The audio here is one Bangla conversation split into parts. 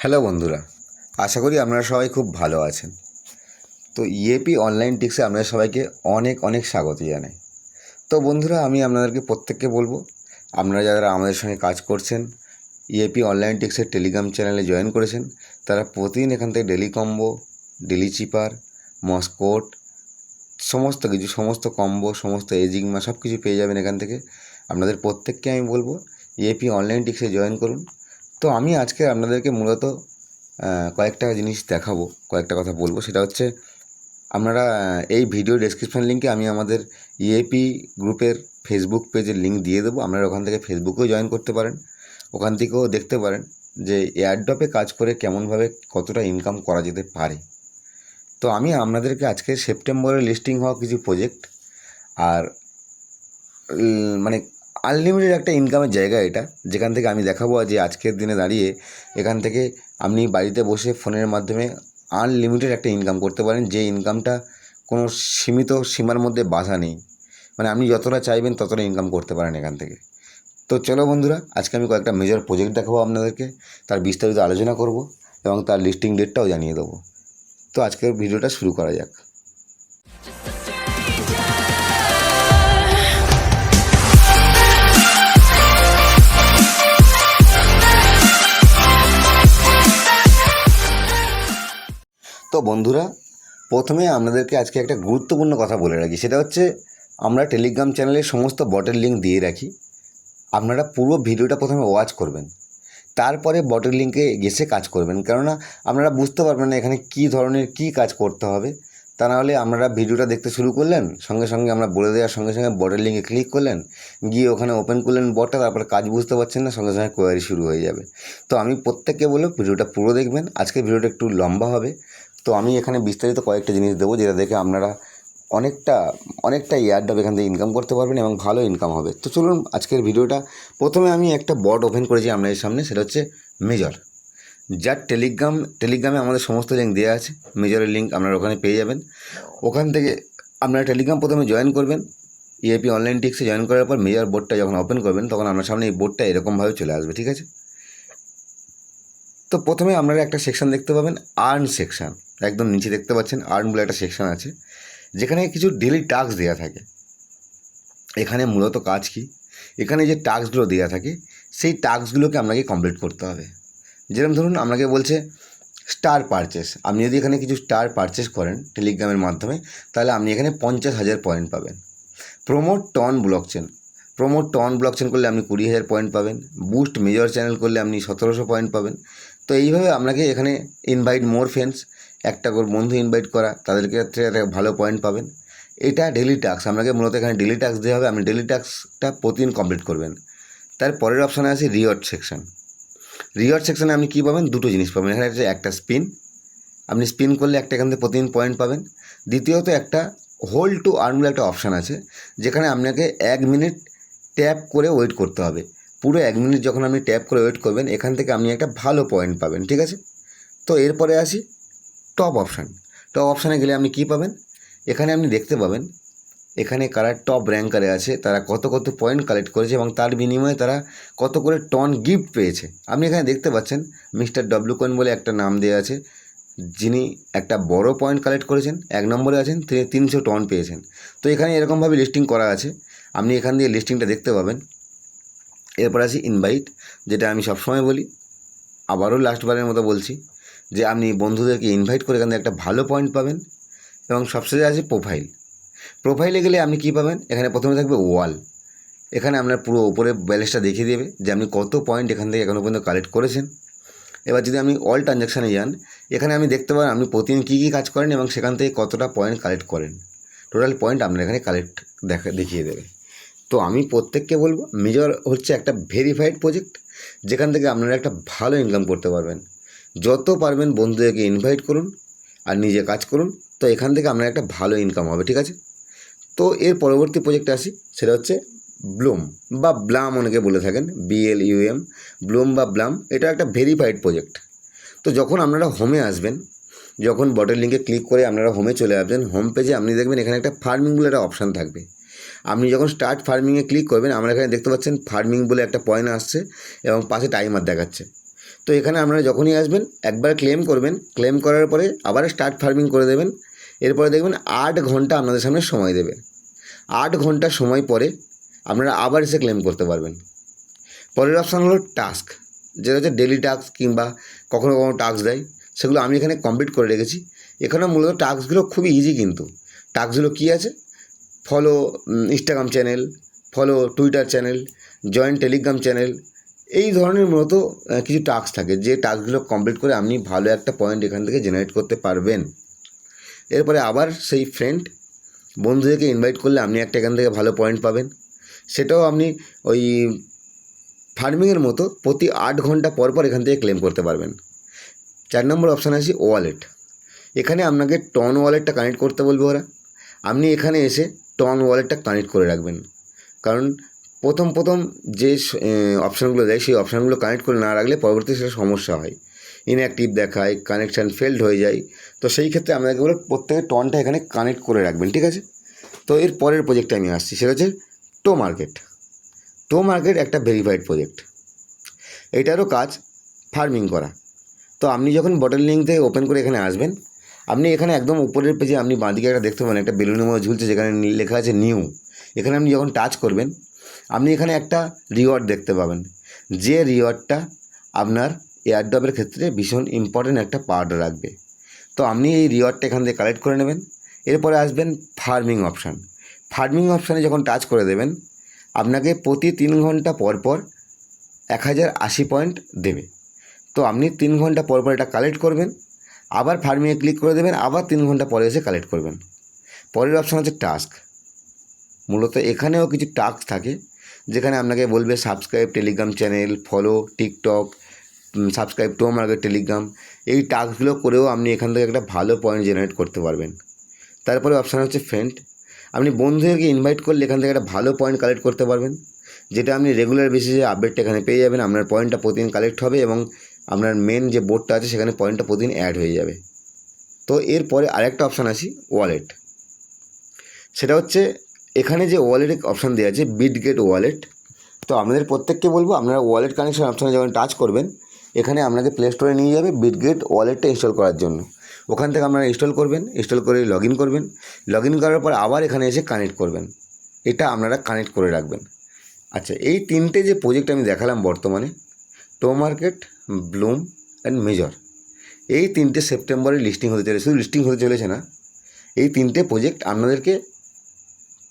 হ্যালো বন্ধুরা, আশা করি আপনারা সবাই খুব ভালো আছেন। তো ইএপি অনলাইন টিক্সে আপনাদের সবাইকে অনেক অনেক স্বাগত জানাই। তো বন্ধুরা, আমি আপনাদেরকে প্রত্যেককে বলবো, আপনারা যারা আমাদের সঙ্গে কাজ করছেন, ইএপি অনলাইন টিক্সের টেলিগ্রাম চ্যানেলে জয়েন করেছেন, তারা প্রতিদিন এখান থেকে ডেলি কম্বো, ডেলি চিপার, মস্কোট, সমস্ত কিছু, সমস্ত কম্বো, সমস্ত এজিগমা সব কিছু পেয়ে যাবেন এখান থেকে। আপনাদের প্রত্যেককে আমি বলবো ইএপি অনলাইন টিক্সে জয়েন করুন। তো আমি আজকে আপনাদেরকে মূলত কয়েকটা জিনিস দেখাবো, কয়েকটা কথা বলবো। সেটা হচ্ছে, আপনারা এই ভিডিও ডেসক্রিপশন লিঙ্কে আমি আমাদের ইএপি গ্রুপের ফেসবুক পেজের লিঙ্ক দিয়ে দেবো। আপনারা ওখান থেকে ফেসবুকেও জয়েন করতে পারেন, ওখান থেকেও দেখতে পারেন যে এয়ারড্রপে কাজ করে কেমনভাবে কতটা ইনকাম করা যেতে পারে। তো আমি আপনাদেরকে আজকে সেপ্টেম্বরে লিস্টিং হওয়া কিছু প্রজেক্ট আর মানে আনলিমিটেড একটা ইনকামের জায়গা এটা, যেখান থেকে আমি দেখাবো যে আজকের দিনে দাঁড়িয়ে এখান থেকে আপনি বাড়িতে বসে ফোনের মাধ্যমে আনলিমিটেড একটা ইনকাম করতে পারেন, যে ইনকামটা কোনো সীমিত সীমার মধ্যে বাধা নেই। মানে আপনি যতটা চাইবেন ততটা ইনকাম করতে পারেন এখান থেকে। তো চলো বন্ধুরা, আজকে আমি কয়েকটা মেজর প্রজেক্ট দেখাবো আপনাদেরকে, তার বিস্তারিত আলোচনা করব এবং তার লিস্টিং ডেটটাও জানিয়ে দেবো। তো আজকের ভিডিওটা শুরু করা যাক। তো বন্ধুরা, প্রথমে আপনাদেরকে আজকে একটা গুরুত্বপূর্ণ কথা বলে রাখি। সেটা হচ্ছে, আমরা টেলিগ্রাম চ্যানেলে সমস্ত বটের লিঙ্ক দিয়ে রাখি। আপনারা পুরো ভিডিওটা প্রথমে ওয়াচ করবেন, তারপরে বটের লিঙ্কে গেছে কাজ করবেন। কেননা আপনারা বুঝতে পারবেন না এখানে কী ধরনের কী কাজ করতে হবে। তা নাহলে আপনারা ভিডিওটা দেখতে শুরু করলেন, সঙ্গে সঙ্গে আমরা বলে দেওয়ার সঙ্গে সঙ্গে বটের লিঙ্কে ক্লিক করলেন, গিয়ে ওখানে ওপেন করলেন বটটা, তারপরে কাজ বুঝতে পারছেন না, সঙ্গে সঙ্গে কোয়ারি শুরু হয়ে যাবে। তো আমি প্রত্যেককে বলবো ভিডিওটা পুরো দেখবেন। আজকের ভিডিওটা একটু লম্বা হবে, তো আমি এখানে বিস্তারিত কয়েকটা জিনিস দেবো, যেটা দেখে আপনারা অনেকটা এয়ারড্রপ এখান থেকে ইনকাম করতে পারবেন এবং ভালো ইনকাম হবে। তো চলুন আজকের ভিডিওটা। প্রথমে আমি একটা বট ওপেন করেছি আপনাদের সামনে, সেটা হচ্ছে মেজর, যার টেলিগ্রামে আমাদের সমস্ত লিঙ্ক দেওয়া আছে। মেজরের লিঙ্ক আপনারা ওখানে পেয়ে যাবেন। ওখান থেকে আপনারা টেলিগ্রাম প্রথমে জয়েন করবেন। ইএপি অনলাইন টিক্সে জয়েন করার পর মেজর বোর্ডটা যখন ওপেন করবেন, তখন আপনার সামনে এই বোর্ডটা এরকমভাবে চলে আসবে, ঠিক আছে? তো প্রথমে আপনারা একটা সেকশন দেখতে পাবেন, আর্ন সেকশন। একদম নিচে দেখতে পাচ্ছেন আর্ন বলে একটা সেকশন আছে, যেখানে কিছু ডেলি টাস্ক দেওয়া থাকে। এখানে মূলত কাজ কি, এখানে যে টাস্কগুলো দেওয়া থাকে সেই টাস্কগুলোকে আপনাকে কমপ্লিট করতে হবে। যেরকম ধরুন, আপনাকে বলছে স্টার পারচেস। আপনি যদি এখানে কিছু স্টার পারচেস করেন টেলিগ্রামের মাধ্যমে, তাহলে আপনি এখানে 50,000 পয়েন্ট পাবেন। প্রমোট টন ব্লকচেন করলে আপনি 20,000 পয়েন্ট পাবেন। বুস্ট মেজর চ্যানেল করলে আপনি 1700 পয়েন্ট পাবেন। তো এইভাবে আপনাকে এখানে ইনভাইট মোর ফ্রেন্ডস, একটা করে বন্ধু ইনভাইট করা, তাদেরকে একটা ভালো পয়েন্ট পাবেন। এটা ডেলি টাস্ক, আপনাকে মূলত এখানে ডেলি টাস্ক দেওয়া হবে। আপনি ডেলি টাস্কটা প্রতিদিন কমপ্লিট করবেন। তার পরের অপশানে আছে রিওয়ার্ড সেকশন। রিওয়ার্ড সেকশানে আপনি কী পাবেন? দুটো জিনিস পাবেন। এখানে হচ্ছে একটা স্পিন, আপনি স্পিন করলে একটা এখান থেকে প্রতিদিন পয়েন্ট পাবেন। দ্বিতীয়ত একটা হোল্ড টু আর্ন বলে একটা অপশান আছে, যেখানে আপনাকে 1 মিনিট ট্যাপ করে ওয়েট করতে হবে। পুরো 1 মিনিট যখন আপনি ট্যাপ করে ওয়েট করবেন, এখান থেকে আপনি একটা ভালো পয়েন্ট পাবেন, ঠিক আছে? তো এরপরে আসি টপ অপশান। টপ অপশানে গেলে আপনি কী পাবেন? এখানে আপনি দেখতে পাবেন এখানে কারা টপ র্যাঙ্কারে আছে, তারা কত পয়েন্ট কালেক্ট করেছে এবং তার বিনিময়ে তারা কত করে টন গিফট পেয়েছে। আপনি এখানে দেখতে পাচ্ছেন মিস্টার ডব্লিউ কয়েন বলে একটা নাম দেওয়া আছে, যিনি একটা বড় পয়েন্ট কালেক্ট করেছেন, 1 নম্বরে আছেন, তিনি 300 টন পেয়েছেন। তো এখানে এরকমভাবে লিস্টিং করা আছে, আপনি এখান দিয়ে লিস্টিংটা দেখতে পাবেন। এরপর আসি ইনভাইট, যেটা আমি সবসময় বলি, আবারও লাস্টবারের মতো বলছি, যে আপনি বন্ধুদেরকে ইনভাইট করে এখান থেকে একটা ভালো পয়েন্ট পাবেন। এবং সবশেষে আছে প্রোফাইলে গেলে আপনি কী পাবেন? এখানে প্রথমে থাকবে ওয়াল, এখানে আপনার পুরো উপরে ব্যালেন্সটা দেখিয়ে দেবে যে আপনি কত পয়েন্ট এখান থেকে এখনও পর্যন্ত কালেক্ট করেছেন। এবার যদি আপনি অল ট্রানজ্যাকশানে যান, এখানে আপনি দেখতে পারেন আপনি প্রতিদিন কী কাজ করেন এবং সেখান থেকে কতটা পয়েন্ট কালেক্ট করেন। টোটাল পয়েন্ট আপনার এখানে দেখিয়ে দেবে। তো আমি প্রত্যেককে বলবো, মেজর হচ্ছে একটা ভেরিফাইড প্রজেক্ট, যেখান থেকে আপনারা একটা ভালো ইনকাম করতে পারবেন। যত পারবেন বন্ধুদেরকে ইনভাইট করুন আর নিজে কাজ করুন, তো এখান থেকে আপনার একটা ভালো ইনকাম হবে, ঠিক আছে? তো এর পরবর্তী প্রজেক্টে আসি, সেটা হচ্ছে ব্লুম বা ব্লাম, অনেকে বলে থাকেন, BLUM, ব্লুম বা ব্লাম। এটা একটা ভেরিফাইড প্রজেক্ট। তো যখন আপনারা হোমে আসবেন, যখন বটের লিঙ্কে ক্লিক করে আপনারা হোমে চলে আসবেন, হোম পেজে আপনি দেখবেন এখানে একটা ফার্মিং বলে একটা অপশান থাকবে। আপনি যখন স্টার্ট ফার্মিংয়ে ক্লিক করবেন, আমরা এখানে দেখতে পাচ্ছেন ফার্মিং বলে একটা পয়েন্ট আসছে এবং পাশে টাইমার দেখাচ্ছে। তো এখানে আপনারা যখনই আসবেন একবার ক্লেম করবেন, ক্লেম করার পরে আবার স্টার্ট ফার্মিং করে দেবেন। এরপরে দেখবেন 8 ঘন্টা আপনাদের সামনে সময় দেবে। 8 ঘন্টা সময় পরে আপনারা আবার এসে ক্লেম করতে পারবেন। পরের অপশান হলো টাস্ক, যেটা হচ্ছে ডেলি টাস্ক কিংবা কখনো কখনো টাস্ক দেয়, সেগুলো আমি এখানে কমপ্লিট করে রেখেছি। এখানে মূলত টাস্কগুলো খুবই ইজি, কিন্তু টাস্কগুলো কী আছে, follow Instagram channel, follow Twitter channel, join Telegram channel, এই ধরনের মূলত কিছু টাস্ক থাকে, যে টাস্কগুলো কমপ্লিট করে আপনি ভালো একটা পয়েন্ট এখান থেকে জেনারেট করতে পারবেন। এরপরে আবার সেই ফ্রেন্ড বন্ধুদেরকে ইনভাইট করলে আপনি একটা এখান থেকে ভালো পয়েন্ট পাবেন। সেটাও আপনি ওই ফার্মিংয়ের মতো প্রতি 8 ঘন্টা পর পর এখান থেকে ক্লেম করতে পারবেন। 4 নম্বর অপশান আছে ওয়ালেট। এখানে আপনাকে টন ওয়ালেটটা কানেক্ট করতে বলবে ওরা। আপনি এখানে এসে টন ওয়ালেটটা কানেক্ট করে রাখবেন, কারণ প্রথম যে অপশানগুলো দেয় সেই অপশানগুলো কানেক্ট করে না রাখলে পরবর্তী সেটা সমস্যা হয়, ইনঅ্যাক্টিভ দেখায়, কানেকশান ফেলড হয়ে যায়। তো সেই ক্ষেত্রে আপনাকে বলে প্রত্যেকে টনটা এখানে কানেক্ট করে রাখবেন, ঠিক আছে। তো এর পরের প্রজেক্টে আমি আসছি, সেটা হচ্ছে টো মার্কেট। টো মার্কেট একটা ভেরিফাইড প্রজেক্ট, এটারও কাজ ফার্মিং করা। তো আপনি যখন বটল লিঙ্ক থেকে ওপেন করে এখানে আসবেন, আপনি এখানে একদম উপরের পেজে আপনি বাঁদিকে একটা দেখতে পাবেন, একটা বেলুনের মতো ঝুলছে যেখানে লেখা আছে নিউ। এখানে আপনি যখন টাচ করবেন আপনি এখানে একটা রিওয়ার্ড দেখতে পাবেন, যে রিওয়ার্ডটা আপনার এয়ারড্রপের ক্ষেত্রে ভীষণ ইম্পর্ট্যান্ট একটা পার্ট রাখবে। তো আপনি এই রিওয়ার্ডটা এখান থেকে কালেক্ট করে নেবেন। এরপরে আসবেন ফার্মিং অপশান। ফার্মিং অপশানে যখন টাচ করে দেবেন আপনাকে প্রতি 3 ঘন্টা পর পর 1080 পয়েন্ট দেবে। তো আপনি 3 ঘন্টা পর পর এটা কালেক্ট করবেন, আবার ফার্মিংয়ে ক্লিক করে দেবেন, আবার 3 ঘন্টা পরে এসে কালেক্ট করবেন। পরের অপশান হচ্ছে টাস্ক। মূলত এখানেও কিছু টাস্ক থাকে, যেখানে আপনাকে বলবে subscribe Telegram channel, follow TikTok, subscribe to market Telegram. এই টাস্কগুলো করেও আপনি এখান থেকে একটা ভালো পয়েন্ট জেনারেট করতে পারবেন। তারপরে অপশান হচ্ছে ফ্রেন্ড। আপনি বন্ধুদেরকে ইনভাইট করলে এখান থেকে একটা ভালো পয়েন্ট কালেক্ট করতে পারবেন, যেটা আপনি রেগুলার বেসিসে আপডেটটা এখানে পেয়ে যাবেন। আপনার পয়েন্টটা প্রতিদিন কালেক্ট হবে এবং আপনার মেন যে বোর্ডটা আছে সেখানে পয়েন্টটা প্রতিদিন অ্যাড হয়ে যাবে। তো এরপরে আরেকটা অপশান আছে ওয়ালেট। সেটা হচ্ছে এখানে যে ওয়ালেটের অপশান দেওয়া আছে বিটগেট ওয়ালেট। তো আপনাদের প্রত্যেককে বলবো, আপনারা ওয়ালেট কানেকশন অপশানে যখন টাচ করবেন এখানে আপনাকে প্লে স্টোরে নিয়ে যাবে বিটগেট ওয়ালেটটা ইনস্টল করার জন্য। ওখান থেকে আপনারা ইনস্টল করবেন, ইনস্টল করে লগ ইন করবেন, লগ ইন করার পর আবার এখানে এসে কানেক্ট করবেন। এটা আপনারা কানেক্ট করে রাখবেন। আচ্ছা, এই তিনটে যে প্রজেক্ট আমি দেখালাম বর্তমানে, টো মার্কেট, ব্লুম অ্যান্ড মেজর, এই তিনটে সেপ্টেম্বরে লিস্টিং হতে চলেছে। শুধু লিস্টিং হতে চলেছে না, এই তিনটে প্রজেক্ট আপনাদেরকে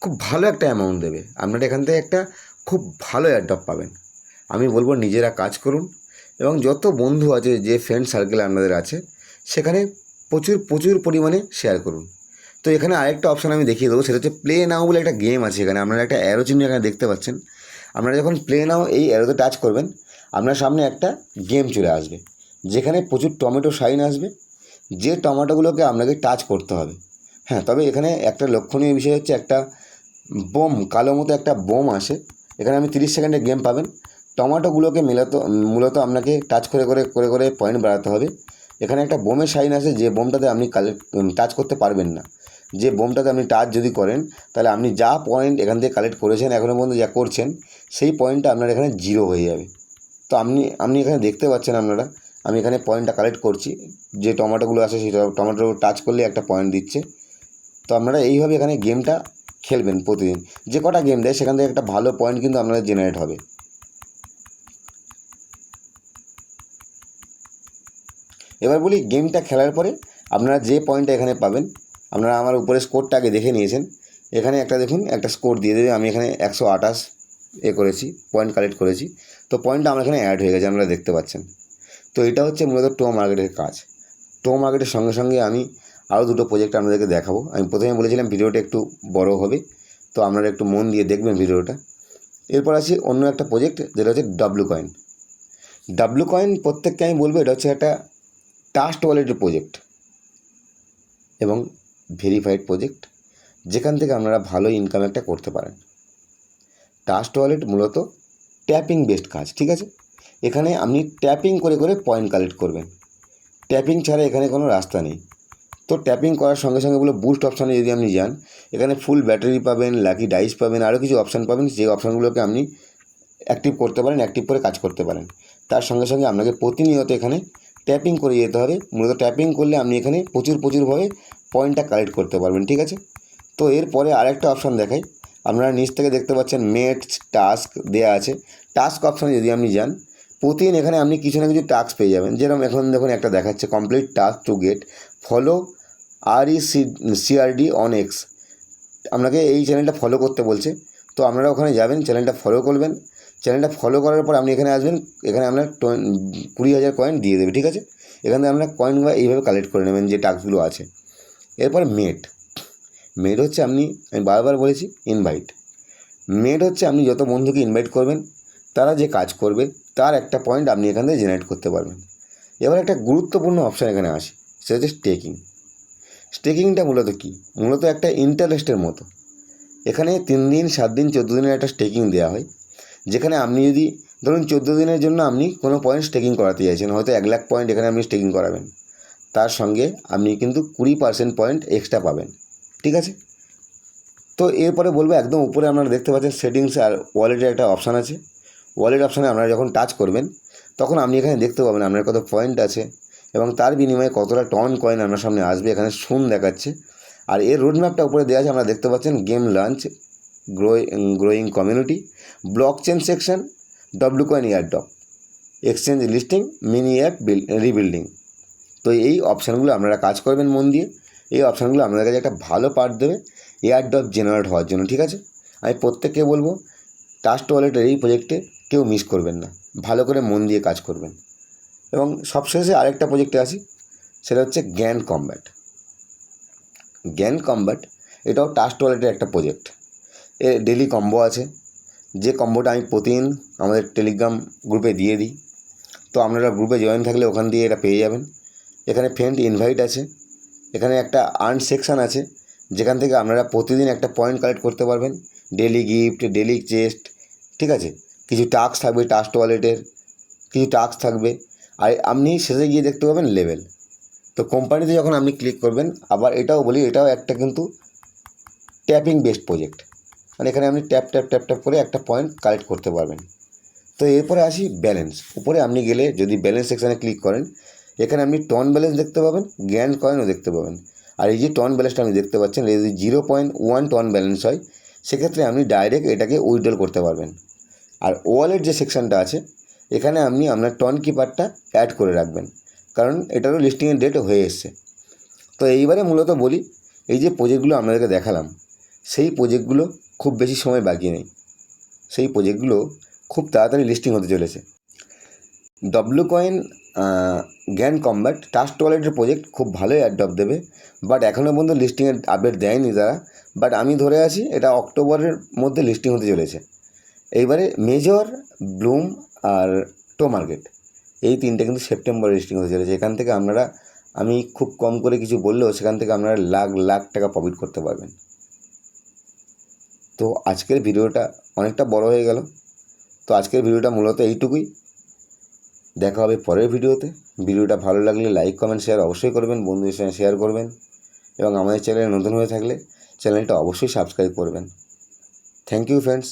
খুব ভালো একটা অ্যামাউন্ট দেবে। আপনারা এখান থেকে একটা খুব ভালো এয়ারড্রপ পাবেন। আমি বলবো নিজেরা কাজ করুন এবং যত বন্ধু আছে, যে ফ্রেন্ড সার্কেল আপনাদের আছে, সেখানে প্রচুর পরিমাণে শেয়ার করুন। তো এখানে আরেকটা অপশান আমি দেখিয়ে দেবো, সেটা হচ্ছে প্লে নাও বলে একটা গেম আছে। এখানে আপনারা একটা অ্যারো চিহ্ন এখানে দেখতে পাচ্ছেন। আপনারা যখন প্লে নাও এই অ্যারোতে টাচ করবেন আপনার সামনে একটা গেম চলে আসবে, যেখানে প্রচুর টমেটো সাইন আসবে, যে টমেটোগুলোকে আপনাকে টাচ করতে হবে। হ্যাঁ, তবে এখানে একটা লক্ষণীয় বিষয় হচ্ছে একটা বোম, কালো মতো একটা বোম আসে। এখানে আপনি 30 সেকেন্ডের গেম পাবেন। টমেটোগুলোকে মূলত আপনাকে টাচ করে পয়েন্ট বাড়াতে হবে। এখানে একটা বোমের সাইন আছে, যে বোমটাতে আপনি টাচ করতে পারবেন না। যে বোমটাতে আপনি টাচ যদি করেন তাহলে আপনি যা পয়েন্ট এখান থেকে কালেক্ট করেছেন, এখনও পর্যন্ত যা করছেন, সেই পয়েন্টটা আপনার এখানে 0 হয়ে যাবে। তো আপনি এখানে দেখতে পাচ্ছেন আপনারা, আমি এখানে পয়েন্টটা কালেক্ট করছি। যে টমেটোগুলো আছে সেই টমেটো টাচ করলে একটা পয়েন্ট দিচ্ছে। তো আপনারা এইভাবে এখানে গেমটা খেলবেন প্রতিদিন। যে কটা গেম দেয় সেখান থেকে একটা ভালো পয়েন্ট কিন্তু আপনাদের জেনারেট হবে। এবার বলি, গেমটা খেলার পরে আপনারা যে পয়েন্টটা এখানে পাবেন, আপনারা আমার উপরে স্কোরটা আগে দেখে নিয়েছেন। এখানে একটা দেখুন, একটা স্কোর দিয়ে দেবে। আমি এখানে 128 করেছি, পয়েন্ট কালেক্ট করেছি। তো পয়েন্টটা আমার এখানে অ্যাড হয়ে গেছে, আপনারা দেখতে পাচ্ছেন। তো এটা হচ্ছে মূলত টো মার্কেটের কাজ। টো মার্কেটের সঙ্গে সঙ্গে আমি আরও দুটো প্রজেক্ট আপনাদেরকে দেখাবো। আমি প্রথমে বলেছিলাম ভিডিওটা একটু বড় হবে, তো আপনারা একটু মন দিয়ে দেখবেন ভিডিওটা। এরপর আছে অন্য একটা প্রজেক্ট, যেটা হচ্ছে ডাব্লু কয়েন। ডাব্লু কয়েন প্রত্যেককে আমি বলবো, এটা হচ্ছে একটা ট্রাস্ট ওয়ালেটের প্রজেক্ট এবং ভেরিফাইড প্রজেক্ট, যেখান থেকে আপনারা ভালো ইনকাম একটা করতে পারেন। ট্রাস্ট ওয়ালেট মূলত ট্যাপিং বেসড কাজ, ঠিক আছে। এখানে আপনি ট্যাপিং করে পয়েন্ট কালেক্ট করবেন। ট্যাপিং ছাড়া এখানে কোনো রাস্তা নেই। তো ট্যাপিং করার সঙ্গে সঙ্গে বলে বুস্ট অপশানে যদি আপনি যান, এখানে ফুল ব্যাটারি পাবেন, লাকি ডাইস পাবেন, আরও কিছু অপশান পাবেন। যে অপশানগুলোকে আপনি অ্যাক্টিভ করতে পারেন, অ্যাক্টিভ করে কাজ করতে পারেন। তার সঙ্গে সঙ্গে আপনাকে প্রতিনিয়ত এখানে ট্যাপিং করে যেতে হবে। মূলত ট্যাপিং করলে আপনি এখানে প্রচুরভাবে পয়েন্টটা কালেক্ট করতে পারবেন, ঠিক আছে। তো এরপরে আরেকটা অপশান দেখাই। আপনারা নিচ থেকে দেখতে পাচ্ছেন মেট টাস্ক দেওয়া আছে। টাস্ক অপশানে যদি আপনি যান, প্রতিদিন এখানে আপনি কিছু না কিছু টাস্ক পেয়ে যাবেন। যেরকম এখন দেখুন একটা দেখাচ্ছে complete task to get follow RECRD on X। আপনাকে এই চ্যানেলটা ফলো করতে বলছে। তো আপনারা ওখানে যাবেন, চ্যানেলটা ফলো করবেন। চ্যানেলটা ফলো করার পর আপনি এখানে আসবেন, এখানে আপনার 20,000 কয়েন দিয়ে দেবে, ঠিক আছে। এখান থেকে আপনারা কয়েনগুলো এইভাবে কালেক্ট করে নেবেন যে টাস্কগুলো আছে। এরপর মেট হচ্ছে আমি বারবার বলেছি মেট হচ্ছে আপনি যত বন্ধুকে ইনভাইট করবেন তারা যে কাজ করবে তার একটা পয়েন্ট আপনি এখান থেকে জেনারেট করতে পারবেন। এবার একটা গুরুত্বপূর্ণ অপশান এখানে আসে, সেটা হচ্ছে স্টেকিংটা মূলত কী? মূলত একটা ইন্টারেস্টের মতো। এখানে 3 দিন 7 দিন 14 দিনের একটা স্টেকিং দেওয়া হয়, যেখানে আপনি যদি ধরুন 14 দিনের জন্য আপনি কোনো পয়েন্ট স্টেকিং করাতে চাইছেন, হয়তো 1 লাখ পয়েন্ট এখানে আপনি স্টেকিং করাবেন, তার সঙ্গে আপনি কিন্তু 20% পয়েন্ট এক্সট্রা পাবেন, ঠিক আছে। তো এরপরে বলবো একদম উপরে আপনারা দেখতে পাচ্ছেন সেটিংস আর ওয়ালেটের একটা অপশান আছে। ওয়ালেট অপশানে আপনারা যখন টাচ করবেন তখন আপনি এখানে দেখতে পাবেন আপনার কত পয়েন্ট আছে এবং তার বিনিময়ে কতটা টন কয়েন আপনার সামনে আসবে, এখানে দেখাচ্ছে। আর এর রোডম্যাপটা উপরে দেওয়া আছে, আপনারা দেখতে পাচ্ছেন game launch, growing community, block chain section, WCoin airdrop, exchange listing, mini app rebuilding. তো এই অপশানগুলো আপনারা কাজ করবেন মন দিয়ে। এই অপশানগুলো আপনাদের কাছে একটা ভালো পার্ট দেবে এয়ারড্রপ জেনারেট হওয়ার জন্য, ঠিক আছে। আমি প্রত্যেককে বলবো ট্রাস্ট ওয়ালেটের এই প্রজেক্টে কেউ মিস করবেন না, ভালো করে মন দিয়ে কাজ করবেন। এবং সবশেষে আরেকটা প্রজেক্টে আসি, সেটা হচ্ছে জ্ঞান কম্ব্যাট। এটাও ট্রাস্ট ওয়ালেটের একটা প্রজেক্ট। এর ডেলি কম্বো আছে, যে কম্বোটা আমি প্রতিদিন আমাদের টেলিগ্রাম গ্রুপে দিয়ে দিই। তো আপনারা গ্রুপে জয়েন থাকলে ওখান দিয়ে এটা পেয়ে যাবেন। এখানে ফ্রেন্ড ইনভাইট আছে, এখানে একটা আর্ন সেকশান আছে, যেখান থেকে আপনারা প্রতিদিন একটা পয়েন্ট কালেক্ট করতে পারবেন, ডেলি গিফট, ডেলি চেস্ট, ঠিক আছে। কিছু টাস্ক থাকবে ট্রাস্ট ওয়ালেটের, কিছু টাস্ক থাকবে। আর আপনি শেষে গিয়ে দেখতে পাবেন লেভেল। তো কোম্পানিতে যখন আপনি ক্লিক করবেন, আবার এটাও বলি এটাও একটা কিন্তু ট্যাপিং বেসড প্রজেক্ট, মানে এখানে আপনি ট্যাপ করে একটা পয়েন্ট কালেক্ট করতে পারবেন। তো এরপরে আসি ব্যালেন্স। উপরে আপনি গেলে যদি ব্যালেন্স সেকশানে ক্লিক করেন, এখানে আপনি টন ব্যালেন্স দেখতে পাবেন, গ্র্যান্ড কয়েনও দেখতে পাবেন। আর এই যে টন ব্যালেন্সটা আপনি দেখতে পাচ্ছেন, যদি 0.1 টন ব্যালেন্স হয় সেক্ষেত্রে আপনি ডাইরেক্ট এটাকে উইথড্রল করতে পারবেন। আর ওয়ালেট যে সেকশানটা আছে, এখানে আপনি আপনার টন কিপারটা অ্যাড করে রাখবেন, কারণ এটারও লিস্টিংয়ের ডেট হয়ে এসছে। তো এইবারে মূলত বলি, এই যে প্রজেক্টগুলো আপনাদেরকে দেখালাম, সেই প্রজেক্টগুলো খুব বেশি সময় বাকি নেই, সেই প্রজেক্টগুলো খুব তাড়াতাড়ি লিস্টিং হতে চলেছে। WCoin জ্ঞান কম্ব্যাট ট্রাস্ট ওয়ালেটের প্রজেক্ট খুব ভালোই অ্যাডপ্ট দেবে, বাট এখনও পর্যন্ত লিস্টিংয়ের আপডেট দেয়নি তারা। বাট আমি ধরে আছি এটা অক্টোবরের মধ্যে লিস্টিং হতে চলেছে। এইবারে মেজর, ব্লুম আর টো মার্কেট, এই তিনটে কিন্তু সেপ্টেম্বরে লিস্টিং হতে চলেছে। এখান থেকে আপনারা, আমি খুব কম করে কিছু বললেও সেখান থেকে আপনারা লাখ টাকা প্রফিট করতে পারবেন। তো আজকের ভিডিওটা অনেকটা বড় হয়ে গেল। তো আজকের ভিডিওটা মূলত এইটুকুই। দেখা হবে পরের ভিডিওতে। ভিডিওটা ভালো লাগলে লাইক, কমেন্ট, শেয়ার অবশ্যই করবেন, বন্ধুদের সঙ্গে শেয়ার করবেন এবং আমাদের চ্যানেলে নতুন হয়ে থাকলে চ্যানেলটা অবশ্যই সাবস্ক্রাইব করবেন। Thank you friends.